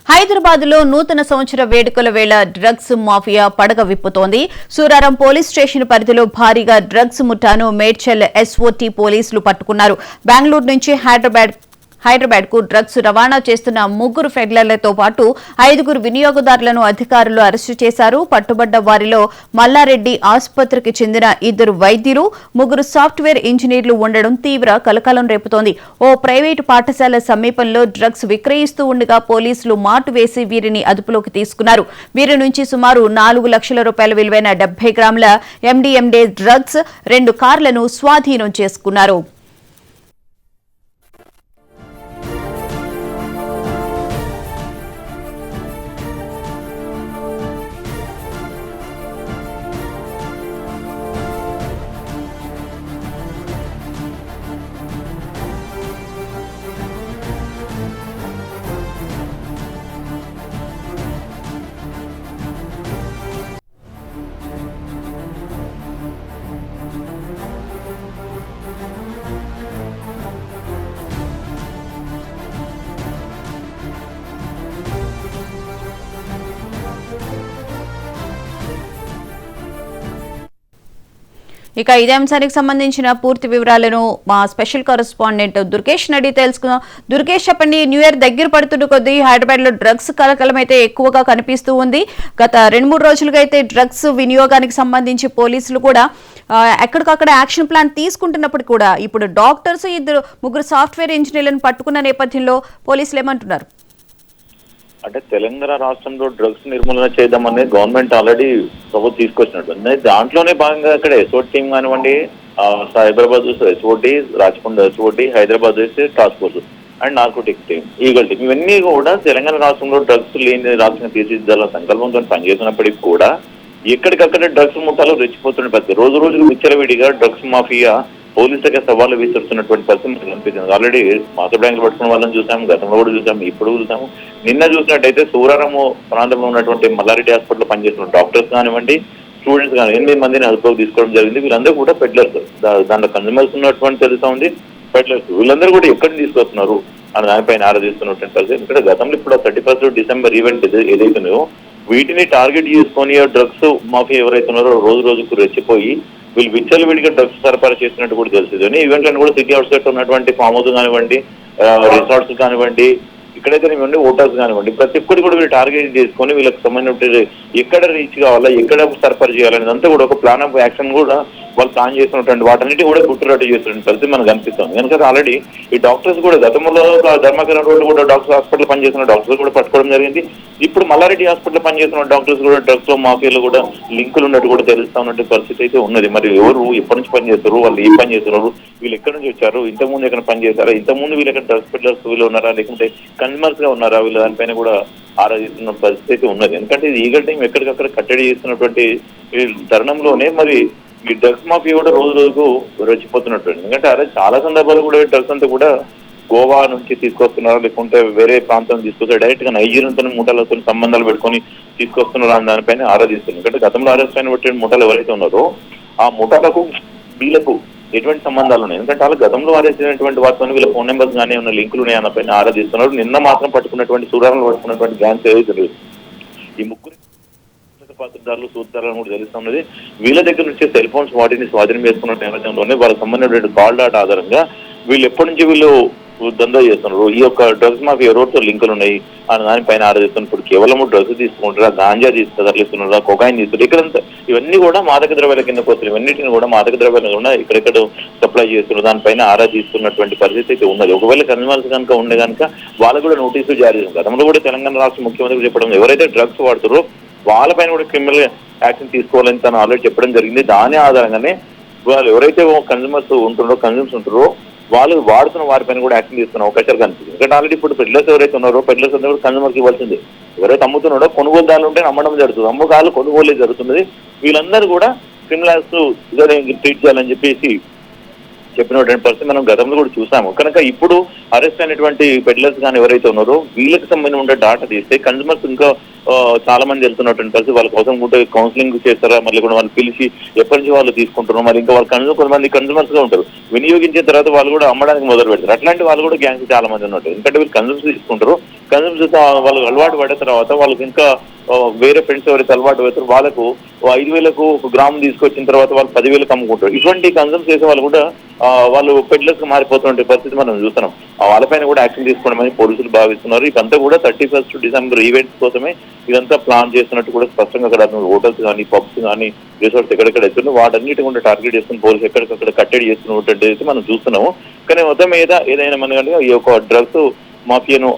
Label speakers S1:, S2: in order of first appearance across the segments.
S1: హైదరాబాద్ లో నూతన సంవత్సర వేడుకల వేళ డ్రగ్స్ మాఫియా పడగ విప్పుతోంది. సూరారం పోలీస్ స్టేషన్ పరిధిలో భారీగా డ్రగ్స్ ముఠాను మేడ్చల్ ఎస్ఓటీ పోలీసులు పట్టుకున్నారు. బెంగళూరు నుంచి హైదరాబాద్ కు డ్రగ్స్ రవాణా చేస్తున్న 3 ఫెడ్లర్లతో పాటు 5 వినియోగదారులను అధికారులు అరెస్టు చేశారు. పట్టుబడ్డ వారిలో మల్లారెడ్డి ఆసుపత్రికి చెందిన 2 వైద్యులు, 3 సాఫ్ట్వేర్ ఇంజనీర్లు ఉండడం తీవ్ర కలకలం రేపుతోంది. ఓ ప్రైవేటు పాఠశాల సమీపంలో డ్రగ్స్ విక్రయిస్తూ ఉండగా పోలీసులు మాటు వేసి వీరిని అదుపులోకి తీసుకున్నారు. వీరి నుంచి సుమారు 4 లక్షల రూపాయల విలువైన 70 గ్రాముల ఎండీఎండే డ్రగ్స్, 2 కార్లను స్వాధీనం చేసుకున్నారు. ఇక ఇదే అంశానికి సంబంధించిన పూర్తి వివరాలను మా స్పెషల్ కరెస్పాండెంట్ దుర్గేష్ నడి తెలుసుకుందాం. దుర్గేష్, చెప్పండి. న్యూ ఇయర్ దగ్గర పడుతున్న కొద్దీ హైదరాబాద్ లో డ్రగ్స్ కలకలం అయితే ఎక్కువగా కనిపిస్తూ ఉంది. గత 2-3 రోజులుగా అయితే డ్రగ్స్ వినియోగానికి సంబంధించి పోలీసులు కూడా ఎక్కడికక్కడ యాక్షన్ ప్లాన్ తీసుకుంటున్నప్పుడు కూడా ఇప్పుడు డాక్టర్స్ 3 సాఫ్ట్వేర్ ఇంజనీర్లను పట్టుకున్న నేపథ్యంలో పోలీసులు ఏమంటున్నారు?
S2: అంటే తెలంగాణ రాష్ట్రంలో డ్రగ్స్ నిర్మూలన చేద్దామని గవర్నమెంట్ ఆల్రెడీ ప్రభుత్వం తీసుకొచ్చినట్టు. దాంట్లోనే భాగంగా ఇక్కడ ఎస్ఓటి టీం కానివ్వండి, Hyderabad SOT, Rachakonda SOT, Hyderabad task force and narcotic team, eagle team, ఇవన్నీ కూడా తెలంగాణ రాష్ట్రంలో డ్రగ్స్ లేని రాష్ట్రం తీర్చిదిద్దాల సంకల్పంతో పనిచేస్తున్నప్పటికీ కూడా ఎక్కడికక్కడ డ్రగ్స్ ముఠాలు రెచ్చిపోతున్న పరిస్థితి. రోజు రోజుకు విచ్చలవిడిగా డ్రగ్స్ మాఫియా పోలీసులకే సవాళ్ళు విసురుతున్నటువంటి పరిస్థితి మనకు కనిపిస్తుంది. ఆల్రెడీ మాస్టర్ బ్యాంకులు పట్టుకున్న వాళ్ళని చూసాము, గతంలో కూడా చూసాము, ఇప్పుడు చూసాము. నిన్న చూసినట్టయితే సూరారము ప్రాంతంలో ఉన్నటువంటి మల్లారెడ్డి హాస్పిటల్లో పనిచేస్తున్న డాక్టర్స్ కానివ్వండి, స్టూడెంట్స్ కానీ 8 మందిని అదుపులోకి తీసుకోవడం జరిగింది. వీళ్ళందరూ కూడా పెడ్లర్స్, దాంట్లో కన్జ్యూమర్స్ ఉన్నటువంటి తెలుస్తా ఉంది. పెడ్లర్స్ వీళ్ళందరూ కూడా ఎక్కడికి తీసుకొస్తున్నారు అని దానిపైన ఆరాధిస్తున్నటువంటి పరిస్థితి. ఇక్కడ గతంలో ఇప్పుడు 31 డిసెంబర్ ఈవెంట్ ఏదైతున్నాయో వీటిని టార్గెట్ చేసుకొని డ్రగ్స్ మాఫియా ఎవరైతే ఉన్నారో రోజు రోజుకు రెచ్చిపోయి వీళ్ళు విచ్చలవిడిగా డ్రగ్స్ సరఫరా చేసినట్టు కూడా తెలుస్తుంది. ఈవెంట్లను కూడా సిటీ అవుట్స్కట్ ఉన్నటువంటి ఫామ్ హౌస్ కానివ్వండి, రిసార్ట్స్ కానివ్వండి, ఇక్కడైతే ఇవ్వండి హోటల్స్ కానివ్వండి, ప్రతి ఒక్కటి కూడా వీళ్ళు టార్గెట్ చేసుకొని వీళ్ళకి సంబంధించిన ఎక్కడ రీచ్ కావాలా, ఎక్కడ సరఫరా చేయాలనేది అంతా కూడా ఒక ప్లాన్ ఆఫ్ యాక్షన్ కూడా వాళ్ళు ప్లాన్ చేస్తున్నటువంటి వాటన్నిటి కూడా గుట్టురట్టు చేస్తున్న పరిస్థితి మనకు కనిపిస్తుంది. కనుక ఆల్రెడీ ఈ డాక్టర్స్ కూడా గతంలో ధర్మకరణ రోడ్డు కూడా డాక్టర్స్ హాస్పిటల్ పనిచేస్తున్న డాక్టర్స్ కూడా పట్టుకోవడం జరిగింది. ఇప్పుడు మల్లారెడ్డి హాస్పిటల్ పనిచేస్తున్న డాక్టర్స్ కూడా డ్రగ్స్ లో మాఫియాలో కూడా లింకులు ఉన్నట్టు కూడా తెలుస్తా ఉన్నట్టు పరిస్థితి అయితే ఉన్నది. మరి ఎవరు ఎప్పటి నుంచి పనిచేస్తారు, వాళ్ళు ఏం పని చేస్తున్నారు, వీళ్ళు ఎక్కడి నుంచి వచ్చారు, ఇంతకుముందు ఎక్కడ పనిచేస్తారా, ఇంతకుముందు వీళ్ళు ఎక్కడ డ్రగ్స్ పెడ్లర్స్ వీళ్ళు ఉన్నారా, లేకుంటే కన్జ్యూమర్స్ గా ఉన్నారా, వీళ్ళ దానిపైన కూడా ఆరాధిస్తున్న పరిస్థితి ఉన్నది. ఎందుకంటే ఇది ఈగల్ టైం ఎక్కడికక్కడ కట్టడి చేస్తున్నటువంటి తరుణంలోనే మరి ఈ డ్రగ్స్ మాఫియా కూడా రోజు రోజుకు రెచ్చిపోతున్నట్టు. ఎందుకంటే అదే చాలా సందర్భాలు కూడా డ్రగ్స్ అంతా కూడా గోవా నుంచి తీసుకొస్తున్నారు, లేకుంటే వేరే ప్రాంతం తీసుకొస్తారు, డైరెక్ట్ గా నైజీరియాతో ముఠాలతో సంబంధాలు పెట్టుకొని తీసుకొస్తున్నారు అని దానిపైన ఆరాధిస్తున్నారు. ఎందుకంటే గతంలో అరెస్ట్ అయినటువంటి ముఠాలు ఎవరైతే ఉన్నారో ఆ ముఠాలకు వీళ్ళకు ఎటువంటి సంబంధాలు ఉన్నాయి. ఎందుకంటే వాళ్ళు గతంలో అరెస్ట్ అయినటువంటి వాటితో వీళ్ళ ఫోన్ నెంబర్స్ కానీ ఉన్న లింకులు ఉన్నాయి అన్నపైన ఆరాధిస్తున్నారు. నిన్న మాత్రం పట్టుకున్నటువంటి సూరాలను పట్టుకున్నటువంటి గ్యాంగ్స్ ఏదైతే ఈ 3 పాత్రదారులు సూత్రాలను కూడా తెలుస్తున్నది. వీళ్ళ దగ్గర నుంచి సెల్ ఫోన్స్ వాటిని స్వాధీనం చేసుకున్న నేపథ్యంలోనే వాళ్ళకి సంబంధించిన కాల్ డాటా ఆధారంగా వీళ్ళు ఎప్పటి నుంచి వీళ్ళు దందా చేస్తున్నారు, ఈ యొక్క డ్రగ్స్ మాఫియా ఎవరితో లింకులు ఉన్నాయి అని దానిపైన ఆరాధిస్తున్నారు. ఇప్పుడు కేవలం డ్రగ్స్ తీసుకుంటారా, గాంజా తరలిస్తున్నారా, కొకాయిన్ తీసుకుంటారు, ఇక్కడంతా ఇవన్నీ కూడా మాదక ద్రవ్యాల కింద పోతుంది. ఇవన్నిటిని కూడా మాదక ద్రవ్యాలు కూడా ఇక్కడెక్కడ సప్లై చేస్తున్నారు, దానిపైన ఆరాధిస్తున్నటువంటి పరిస్థితి అయితే ఉన్నది. ఒకవేళ కన్జ్యూమర్స్ కనుక ఉండే కనుక వాళ్ళకు కూడా నోటీసులు జారీ చేస్తారు. గతంలో కూడా తెలంగాణ రాష్ట్ర ముఖ్యమంత్రి చెప్పడం ఎవరైతే డ్రగ్స్ వాడుతారో వాళ్ళపైన కూడా క్రిమినల్ యాక్షన్ తీసుకోవాలని తను ఆల్రెడీ చెప్పడం జరిగింది. దాని ఆధారంగానే వాళ్ళు ఎవరైతే కన్జ్యూమర్స్ ఉంటారో వాళ్ళు వాడుతున్న వారిపైన కూడా యాక్షన్ తీసుకున్న అవకాశాలు కనిపిస్తుంది. ఎందుకంటే ఆల్రెడీ ఇప్పుడు పెడ్లర్స్ ఎవరైతే ఉన్నారో పెడ్లర్స్ అందరూ కూడా కన్జ్యూమర్కి ఇవ్వాల్సిందే. ఎవరైతే అమ్ముతున్నాడో కొనుగోలుదారులు ఉంటే అమ్మడం జరుగుతుంది, అమ్మకాలు కొనుగోలు జరుగుతున్నది. వీళ్ళందరూ కూడా క్రిమినల్ యాక్ట్స్ ట్రీట్ చేయాలని చెప్పేసి చెప్పినటువంటి పరిస్థితి మనం గతంలో కూడా చూసాము. కనుక ఇప్పుడు అరెస్ట్ అయినటువంటి పెడ్లర్స్ కానీ ఎవరైతే ఉన్నారో వీళ్ళకి సంబంధించిన ఉండే డాటా తీస్తే కన్స్యూమర్స్ ఇంకా చాలా మంది వెళ్తున్నటువంటి పరిస్థితి. వాళ్ళ కోసం కూడా కౌన్సిలింగ్ చేస్తారా, మళ్ళీ కూడా వాళ్ళు పిలిచి ఎప్పటి నుంచి వాళ్ళు తీసుకుంటారు, మరి ఇంకా వాళ్ళు కొంతమంది కన్స్యూమర్స్ గా ఉంటారు, వినియోగించిన తర్వాత వాళ్ళు కూడా అమ్మడానికి మొదలు పెడతారు. అట్లాంటి వాళ్ళు కూడా గ్యాంగ్స్ చాలా మంది ఉన్నారు. ఎందుకంటే వీళ్ళు కన్స్యూమ్స్ తీసుకుంటారు, కన్స్యూమ్స్ వాళ్ళు అలవాటు పడిన తర్వాత వాళ్ళకి ఇంకా వేరే ఫ్రెండ్స్ ఎవరైతే అలవాటు పడతారు వాళ్ళకు 5,000కు 1 గ్రామ్ తీసుకొచ్చిన తర్వాత వాళ్ళు 10,000కు అమ్ముకుంటారు. ఇటువంటి కన్సూమ్ చేసే వాళ్ళు కూడా వాళ్ళు పెడ్లర్స్ గా మారిపోతున్న పరిస్థితి మనం చూస్తున్నాం. వాళ్ళపైన కూడా యాక్షన్ తీసుకోవడమని పోలీసులు భావిస్తున్నారు. ఇదంతా కూడా 31 డిసెంబర్ ఈవెంట్స్ కోసమే ఇదంతా ప్లాన్ చేస్తున్నట్టు కూడా స్పష్టంగా అక్కడ హోటల్స్ కానీ పబ్స్ కానీ రిసార్ట్స్ ఎక్కడెక్కడ ఎత్తున్నాం వాటన్నిటి కూడా టార్గెట్ చేసుకుని పోలీసు ఎక్కడికక్కడ కట్టడి చేస్తున్నట్టు అయితే మనం చూస్తున్నాము. కానీ మొత్తం మీద ఏదైనా మన ఈ యొక్క డ్రగ్స్ మాఫియాను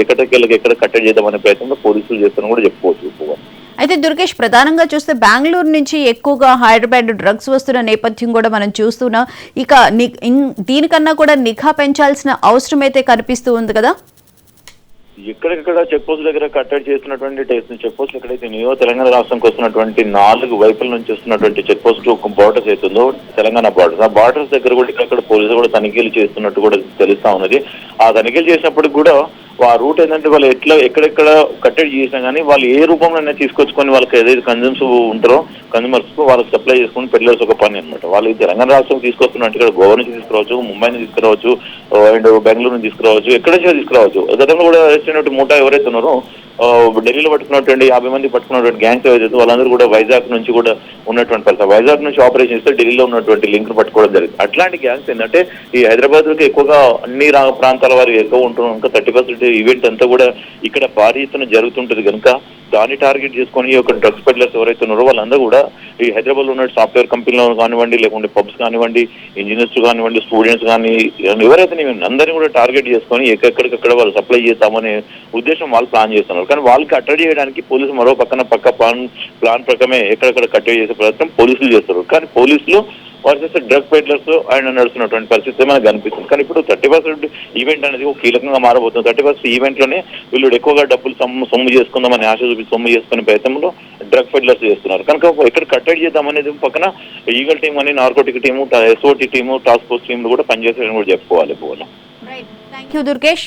S2: ఎక్కడ కట్టడి చేద్దామనే ప్రయత్నంలో పోలీసులు చేస్తున్నా కూడా చెప్పుకోవచ్చు.
S1: అయితే దుర్గేష్, ప్రధానంగా చూస్తే బెంగళూరు నుంచి ఎక్కువగా హైదరాబాద్ డ్రగ్స్ వస్తున్న నేపథ్యం కూడా మనం చూస్తున్నాం. ఇక దీనికన్నా కూడా నిఘా పెంచాల్సిన అవసరం అయితే కనిపిస్తూ ఉంది కదా.
S2: ఎక్కడెక్కడ చెక్ పోస్ట్ దగ్గర కట్టడి చేస్తున్నటువంటి చెక్ పోస్ట్ ఎక్కడైతే తెలంగాణ రాష్ట్రంకి వస్తున్నటువంటి 4 వైపుల నుంచి వస్తున్నటువంటి చెక్ పోస్ట్ బార్డర్స్ అవుతుందో తెలంగాణ బార్డర్స్, ఆ బార్డర్స్ దగ్గర కూడా ఇక్కడ పోలీసులు కూడా తనిఖీలు చేస్తున్నట్టు కూడా తెలుస్తా ఉన్నది. ఆ తనిఖీలు చేసినప్పుడు కూడా ఆ రూట్ ఏంటంటే వాళ్ళు ఎక్కడెక్కడ కట్టడి చేసినా కానీ వాళ్ళు ఏ రూపంలో తీసుకొచ్చుకొని వాళ్ళకి ఏదైతే కన్జ్యూమ్స్ ఉంటారో కన్జ్యూమర్స్ వాళ్ళకి సప్లై చేసుకుని పెడ్లర్స్ ఒక పని అనమాట. వాళ్ళు తెలంగాణ రాష్ట్రం తీసుకొస్తున్నట్టు ఇక్కడ గోవా నుంచి తీసుకురావచ్చు, ముంబై నుంచి తీసుకురావచ్చు, అండ్ బెంగళూరు నుంచి తీసుకురావచ్చు, ఎక్కడ నుంచి తీసుకురావచ్చు. గతంలో కూడా అరెస్ట్ అయినటువంటి మూటా ఎవరైతే ఉన్నారో ఢిల్లీలో పట్టుకున్నటువంటి 50 మంది పట్టుకున్నటువంటి గ్యాంగ్స్ ఏవైతే వాళ్ళందరూ కూడా వైజాగ్ నుంచి కూడా ఉన్నటువంటి పరిస్థితి. వైజాగ్ నుంచి ఆపరేషన్ చేస్తే ఢిల్లీలో ఉన్నటువంటి లింక్ పట్టుకోవడం జరిగింది. అట్లాంటి గ్యాంగ్స్ ఏంటంటే ఈ హైదరాబాద్ కి ఎక్కువగా అన్ని ప్రాంతాల వారికి ఎక్కువ ఉంటున్నాం కనుక 30% ఈవెంట్ అంతా కూడా ఇక్కడ భారీ ఎత్తున జరుగుతుంటది కనుక దాన్ని టార్గెట్ చేసుకుని ఒక డ్రగ్స్ పెడ్లర్స్ ఎవరైతే ఉన్నారో వాళ్ళందరూ కూడా ఈ హైదరాబాద్ లో ఉన్న సాఫ్ట్వేర్ కంపెనీలో కానివ్వండి, లేకుంటే పబ్స్ కానివ్వండి, ఇంజనీర్స్ కానివ్వండి, స్టూడెంట్స్ కానీ ఎవరైతే అందరినీ కూడా టార్గెట్ చేసుకొని ఎక్కడికక్కడ వాళ్ళు సప్లై చేస్తామనే ఉద్దేశం వాళ్ళు ప్లాన్ చేస్తున్నారు. కానీ వాళ్ళకి కట్టడి చేయడానికి పోలీసులు మరో పక్క ప్లాన్ ప్రకారమే ఎక్కడెక్కడ కట్టడి చేసే ప్రయత్నం పోలీసులు చేస్తారు. కానీ పోలీసులు వారు చేస్తే డ్రగ్ పెడ్లర్స్ ఆయన నడుస్తున్నటువంటి పరిస్థితి మనకు కనిపిస్తుంది. కానీ ఇప్పుడు 30% ఈవెంట్ అనేది ఒక కీలకంగా మారబోతుంది. 30% ఈవెంట్ లోనే వీళ్ళు ఎక్కువగా డబ్బులు సొమ్ము చేసుకుందామని ఆశ చూపి సొమ్ము చేసుకునే ప్రయత్నంలో డ్రగ్ పెడ్లర్స్ చేస్తున్నారు. కనుక ఎక్కడ కట్టడి చేద్దామనేది పక్కన ఈగల్ టీం అని, narcotic team, SOT team, task force టీంలు కూడా పనిచేసేదని కూడా చెప్పుకోవాలి.
S1: Thank you Durgesh.